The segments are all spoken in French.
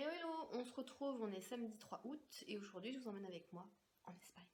Hello hello, on se retrouve, on est samedi 3 août et aujourd'hui je vous emmène avec moi en Espagne.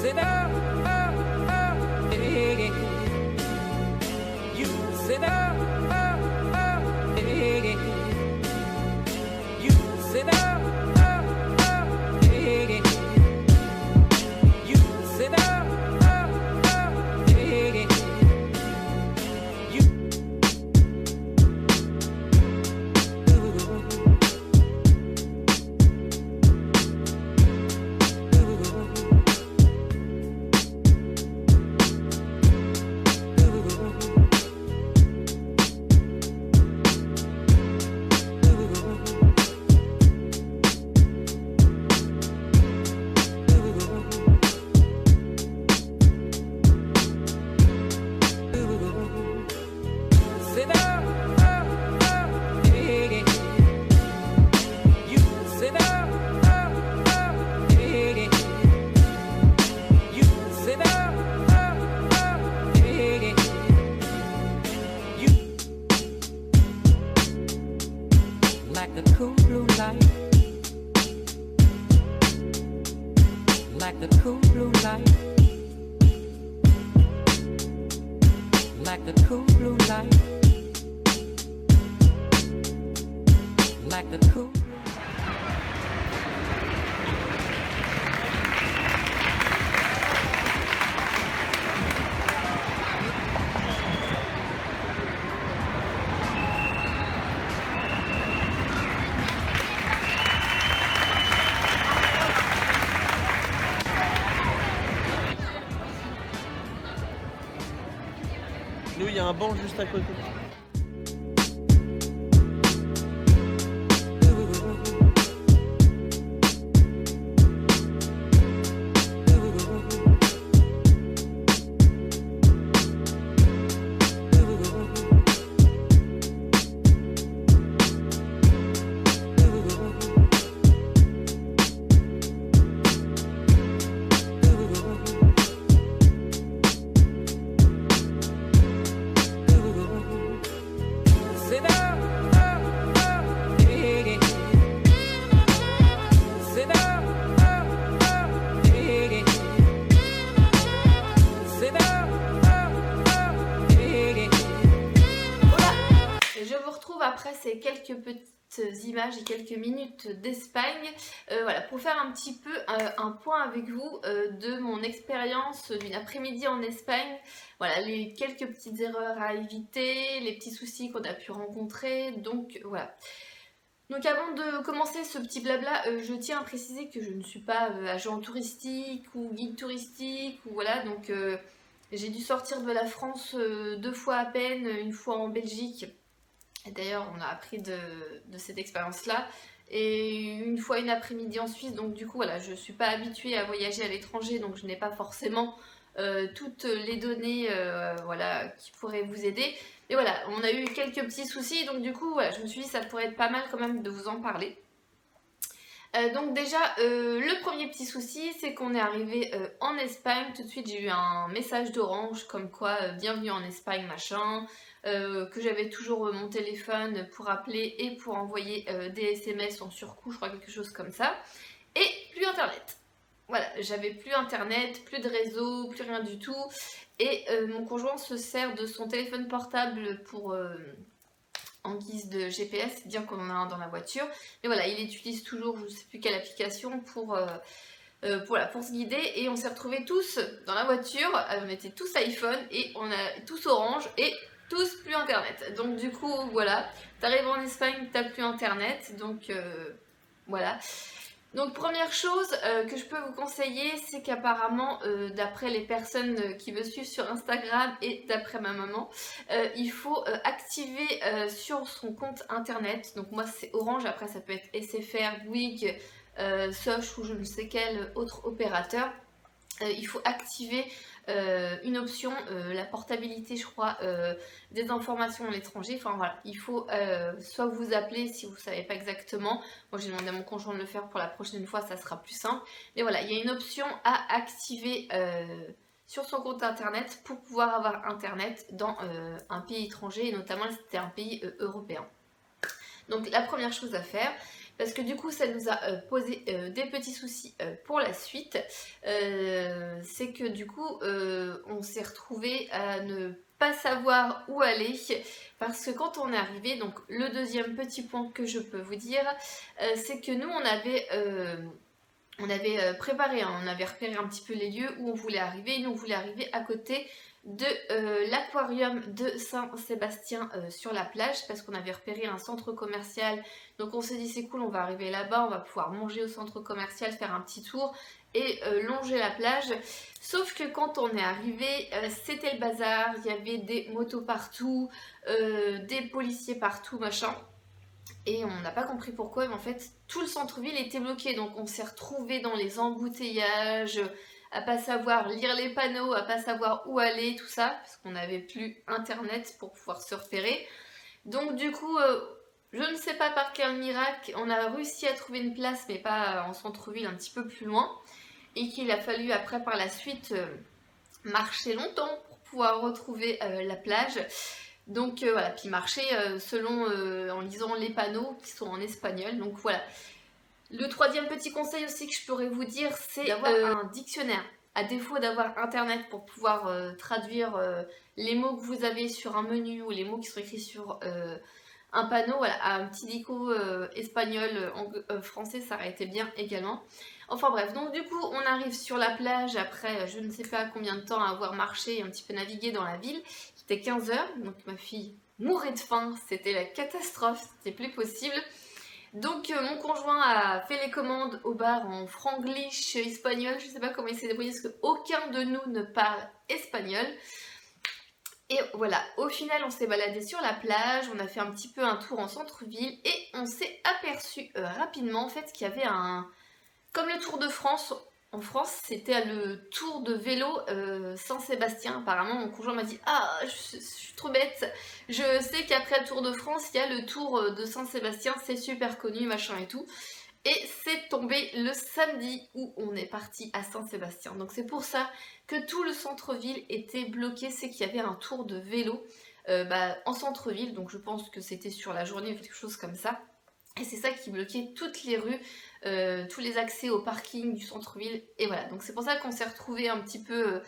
Sit down, hey, you sit down, hey, you sit down, hey, you sit down, hey, you. Sit down, hey, you sit down, hey, you sit down, hey, you. Like the cool blue light, like the cool blue light, like the cool blue light. Like the cool. Nous, il y a un banc juste à côté. Sit down, dig it. Sit down, dig it. Sit down, dig it. Voilà, et je vous retrouve après ces quelques petites images et quelques minutes d'Espagne, voilà, pour faire un petit peu un point avec vous de mon expérience d'une après-midi en Espagne. Voilà, les quelques petites erreurs à éviter, les petits soucis qu'on a pu rencontrer, donc voilà. Donc avant de commencer ce petit blabla, je tiens à préciser que je ne suis pas agent touristique ou guide touristique, ou voilà, donc j'ai dû sortir de la France 2 fois à peine, une fois en Belgique. D'ailleurs, on a appris de cette expérience-là. Et une fois une après-midi en Suisse, donc du coup, voilà, je ne suis pas habituée à voyager à l'étranger, donc je n'ai pas forcément toutes les données voilà, qui pourraient vous aider. Et voilà, on a eu quelques petits soucis, donc du coup, voilà, je me suis dit que ça pourrait être pas mal quand même de vous en parler. Donc déjà, le premier petit souci, c'est qu'on est arrivé en Espagne. Tout de suite, j'ai eu un message d'Orange comme quoi bienvenue en Espagne, machin, que j'avais toujours mon téléphone pour appeler et pour envoyer des SMS en surcoût, je crois, quelque chose comme ça. Et plus internet. Voilà, j'avais plus internet, plus de réseau, plus rien du tout. Et mon conjoint se sert de son téléphone portable pour... en guise de GPS, bien qu'on en a un dans la voiture. Mais voilà, il utilise toujours, je ne sais plus quelle application, pour se guider. Et on s'est retrouvés tous dans la voiture, on était tous iPhone, et on a tous Orange, et tous plus internet. Donc du coup, voilà, t'arrives en Espagne, t'as plus internet, donc voilà. Donc première chose que je peux vous conseiller, c'est qu'apparemment, d'après les personnes qui me suivent sur Instagram et d'après ma maman, il faut activer sur son compte internet, donc moi c'est Orange, après ça peut être SFR, Bouygues, Soch ou je ne sais quel autre opérateur, il faut activer une option, la portabilité je crois, des informations à l'étranger. Enfin voilà, il faut soit vous appeler si vous ne savez pas exactement. Moi j'ai demandé à mon conjoint de le faire pour la prochaine fois, ça sera plus simple. Mais voilà, il y a une option à activer sur son compte internet pour pouvoir avoir internet dans un pays étranger, et notamment c'était un pays européen. Donc la première chose à faire, parce que du coup ça nous a posé des petits soucis pour la suite, c'est que du coup on s'est retrouvé à ne pas savoir où aller, parce que quand on est arrivé, donc le deuxième petit point que je peux vous dire, c'est que nous on avait préparé, hein, on avait repéré un petit peu les lieux où on voulait arriver, et nous on voulait arriver à côté de l'aquarium de Saint-Sébastien sur la plage, parce qu'on avait repéré un centre commercial. Donc on s'est dit c'est cool, on va arriver là-bas, on va pouvoir manger au centre commercial, faire un petit tour et longer la plage. Sauf que quand on est arrivé, c'était le bazar, il y avait des motos partout, des policiers partout, machin. Et on n'a pas compris pourquoi, mais en fait tout le centre-ville était bloqué. Donc on s'est retrouvé dans les embouteillages, à pas savoir lire les panneaux, à pas savoir où aller, tout ça, parce qu'on n'avait plus internet pour pouvoir se repérer. Donc du coup, je ne sais pas par quel miracle, on a réussi à trouver une place, mais pas en centre-ville, un petit peu plus loin, et qu'il a fallu après par la suite marcher longtemps pour pouvoir retrouver la plage. Donc voilà, puis marcher selon, en lisant les panneaux qui sont en espagnol, donc voilà. Le troisième petit conseil aussi que je pourrais vous dire, c'est d'avoir un dictionnaire. À défaut d'avoir internet pour pouvoir traduire les mots que vous avez sur un menu ou les mots qui sont écrits sur un panneau, voilà, un petit dico espagnol, français, ça aurait été bien également. Enfin bref, donc du coup on arrive sur la plage après je ne sais pas combien de temps à avoir marché et un petit peu navigué dans la ville. C'était 15 h, donc ma fille mourait de faim, c'était la catastrophe, c'était plus possible. Donc mon conjoint a fait les commandes au bar en franglish espagnol, je ne sais pas comment il s'est débrouillé parce qu'aucun de nous ne parle espagnol. Et voilà, au final on s'est baladé sur la plage, on a fait un petit peu un tour en centre-ville et on s'est aperçu rapidement en fait qu'il y avait un... Comme le Tour de France, en France c'était le tour de vélo Saint-Sébastien. Apparemment mon conjoint m'a dit « Ah, je suis trop bête, je sais qu'après le Tour de France il y a le Tour de Saint-Sébastien, c'est super connu, machin et tout. » Et c'est tombé le samedi où on est parti à Saint-Sébastien. Donc c'est pour ça que tout le centre-ville était bloqué, c'est qu'il y avait un tour de vélo en centre-ville, donc je pense que c'était sur la journée ou quelque chose comme ça. Et c'est ça qui bloquait toutes les rues, tous les accès au parking du centre-ville. Et voilà, donc c'est pour ça qu'on s'est retrouvés un petit peu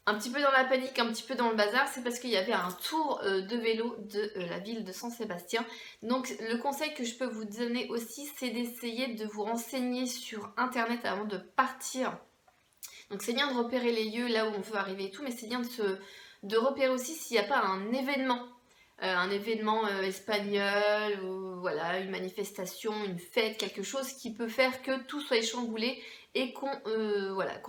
dans la panique, un petit peu dans le bazar. C'est parce qu'il y avait un tour de vélo de la ville de Saint-Sébastien. Donc le conseil que je peux vous donner aussi, c'est d'essayer de vous renseigner sur internet avant de partir. Donc c'est bien de repérer les lieux là où on veut arriver et tout, mais c'est bien de repérer aussi s'il n'y a pas un événement. Espagnol, ou voilà, une manifestation, une fête, quelque chose qui peut faire que tout soit chamboulé et qu'on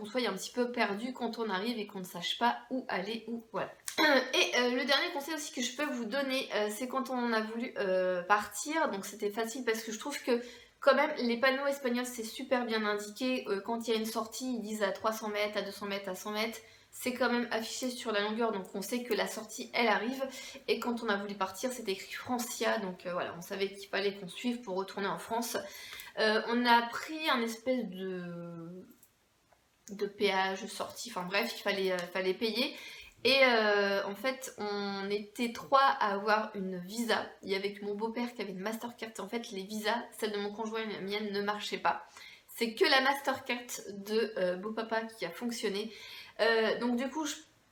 soit un petit peu perdu quand on arrive et qu'on ne sache pas où aller, ou voilà. Et le dernier conseil aussi que je peux vous donner, c'est quand on a voulu partir, donc c'était facile parce que je trouve que quand même les panneaux espagnols c'est super bien indiqué, quand il y a une sortie ils disent à 300 mètres, à 200 mètres, à 100 mètres, c'est quand même affiché sur la longueur, donc on sait que la sortie elle arrive. Et quand on a voulu partir c'était écrit Francia, donc voilà, on savait qu'il fallait qu'on suive pour retourner en France. On a pris un espèce de péage sortie, enfin bref, il fallait payer. Et en fait, on était 3 à avoir une visa. Il y avait que mon beau-père qui avait une Mastercard. En fait, les visas, celle de mon conjoint et la mienne, ne marchaient pas. C'est que la Mastercard de beau-papa qui a fonctionné. Donc du coup,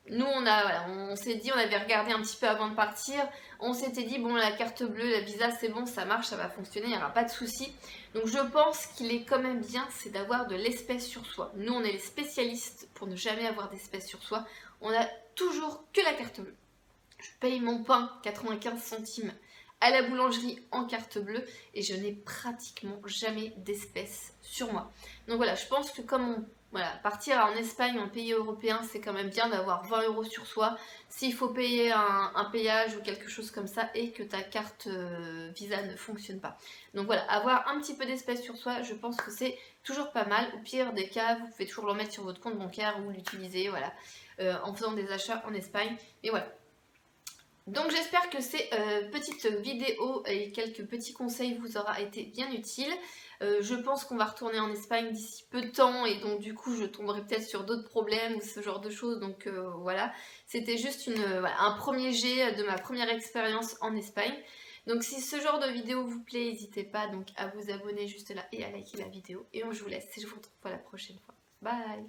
nous, on s'est dit, on avait regardé un petit peu avant de partir. On s'était dit, bon, la carte bleue, la visa, c'est bon, ça marche, ça va fonctionner, il n'y aura pas de souci. Donc je pense qu'il est quand même bien, c'est d'avoir de l'espèce sur soi. Nous, on est les spécialistes pour ne jamais avoir d'espèce sur soi. On a toujours que la carte bleue. Je paye mon pain 95 centimes à la boulangerie en carte bleue et je n'ai pratiquement jamais d'espèces sur moi. Donc voilà, je pense que comme partir en Espagne, en pays européen, c'est quand même bien d'avoir 20 € sur soi. S'il faut payer un péage ou quelque chose comme ça et que ta carte Visa ne fonctionne pas. Donc voilà, avoir un petit peu d'espèces sur soi, je pense que c'est toujours pas mal. Au pire des cas, vous pouvez toujours le remettre sur votre compte bancaire ou l'utiliser, voilà, en faisant des achats en Espagne. Mais voilà. Donc j'espère que ces petites vidéos et quelques petits conseils vous aura été bien utiles. Je pense qu'on va retourner en Espagne d'ici peu de temps et donc du coup je tomberai peut-être sur d'autres problèmes ou ce genre de choses. Donc voilà, c'était juste un premier jet de ma première expérience en Espagne. Donc si ce genre de vidéo vous plaît, n'hésitez pas donc à vous abonner juste là et à liker la vidéo. Et je vous laisse et je vous retrouve pour la prochaine fois. Bye!